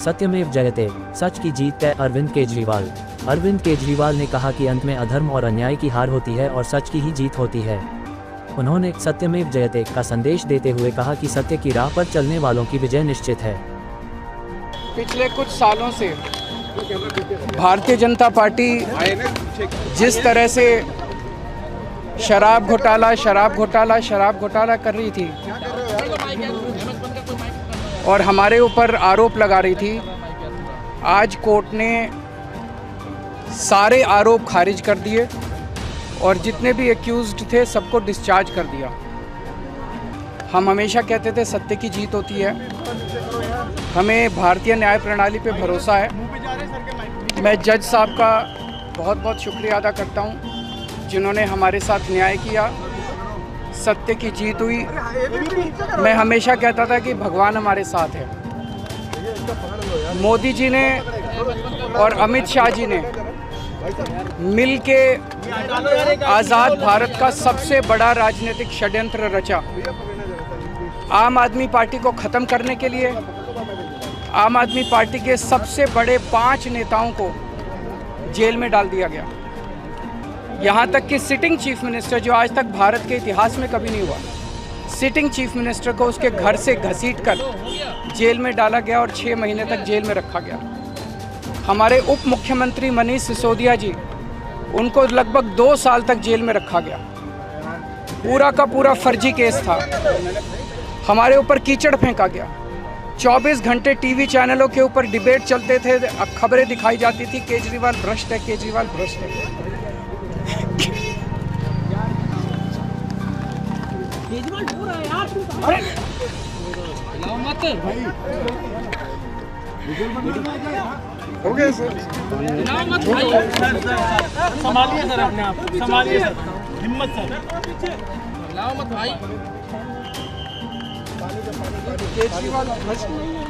सत्यमेव जयते, सच की जीत है। अरविंद केजरीवाल। अरविंद केजरीवाल ने कहा कि अंत में अधर्म और अन्याय की हार होती है और सच की ही जीत होती है। उन्होंने सत्यमेव जयते का संदेश देते हुए कहा कि सत्य की राह पर चलने वालों की विजय निश्चित है। पिछले कुछ सालों से भारतीय जनता पार्टी जिस तरह से शराब घोटाला कर रही थी और हमारे ऊपर आरोप लगा रही थी, आज कोर्ट ने सारे आरोप खारिज कर दिए और जितने भी एक्यूज्ड थे सबको डिस्चार्ज कर दिया। हम हमेशा कहते थे सत्य की जीत होती है। हमें भारतीय न्याय प्रणाली पे भरोसा है। मैं जज साहब का बहुत बहुत शुक्रिया अदा करता हूँ जिन्होंने हमारे साथ न्याय किया, सत्य की जीत हुई। मैं हमेशा कहता था कि भगवान हमारे साथ है। मोदी जी ने और अमित शाह जी ने मिल के आज़ाद भारत का सबसे बड़ा राजनीतिक षड्यंत्र रचा। आम आदमी पार्टी को ख़त्म करने के लिए आम आदमी पार्टी के सबसे बड़े 5 नेताओं को जेल में डाल दिया गया। यहाँ तक कि सिटिंग चीफ मिनिस्टर, जो आज तक भारत के इतिहास में कभी नहीं हुआ, सिटिंग चीफ मिनिस्टर को उसके घर से घसीटकर जेल में डाला गया और 6 महीने तक जेल में रखा गया। हमारे उप मुख्यमंत्री मनीष सिसोदिया जी, उनको लगभग 2 साल तक जेल में रखा गया। पूरा का पूरा फर्जी केस था। हमारे ऊपर कीचड़ फेंका गया। 24 घंटे टीवी चैनलों के ऊपर डिबेट चलते थे, खबरें दिखाई जाती थी, केजरीवाल भ्रष्ट है, केजरीवाल भ्रष्ट है। हो गया सर, संभालिए सर, अपने आप संभालिए सर, हिम्मत सर, लाओ मत भाई। केजरीवाल भ्रष्ट नहीं है।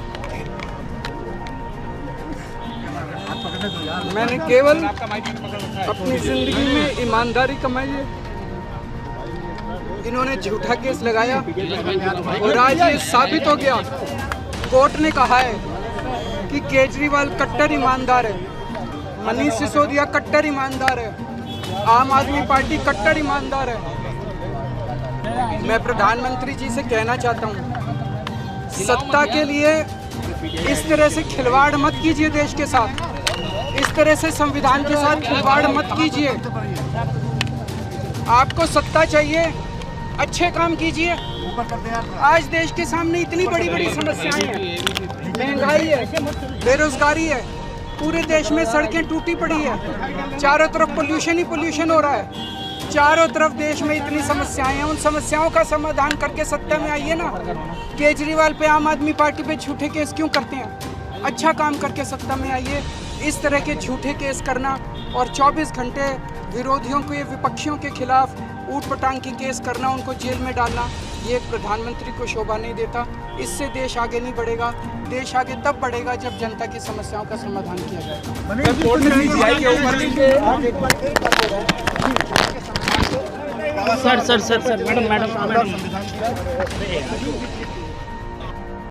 मैंने केवल अपनी जिंदगी में ईमानदारी कमाई है। इन्होंने झूठा केस लगाया और आज ये साबित हो गया। कोर्ट ने कहा है कि केजरीवाल कट्टर ईमानदार है, मनीष सिसोदिया कट्टर ईमानदार है, आम आदमी पार्टी कट्टर ईमानदार है। मैं प्रधानमंत्री जी से कहना चाहता हूँ, सत्ता के लिए इस तरह से खिलवाड़ मत कीजिए देश के साथ, इस तरह से संविधान के साथ खिलवाड़ मत कीजिए। आपको सत्ता चाहिए, अच्छे काम कीजिए। आज देश के सामने इतनी बड़ी बड़ी समस्याएं हैं, महंगाई है, बेरोजगारी है, पूरे देश में सड़कें टूटी पड़ी है, चारों तरफ पोल्यूशन ही पोल्यूशन हो रहा है, चारों तरफ देश में इतनी समस्याएं हैं। उन समस्याओं का समाधान करके सत्ता में आइए ना। केजरीवाल पे, आम आदमी पार्टी पे झूठे केस क्यों करते हैं? अच्छा काम करके सत्ता में आइए। इस तरह के झूठे केस करना और 24 घंटे विरोधियों के, विपक्षियों के खिलाफ ऊट पटांग के केस करना, उनको जेल में डालना, ये एक प्रधानमंत्री को शोभा नहीं देता। इससे देश आगे नहीं बढ़ेगा। देश आगे तब बढ़ेगा जब जनता की समस्याओं का समाधान किया जाएगा। Sir madam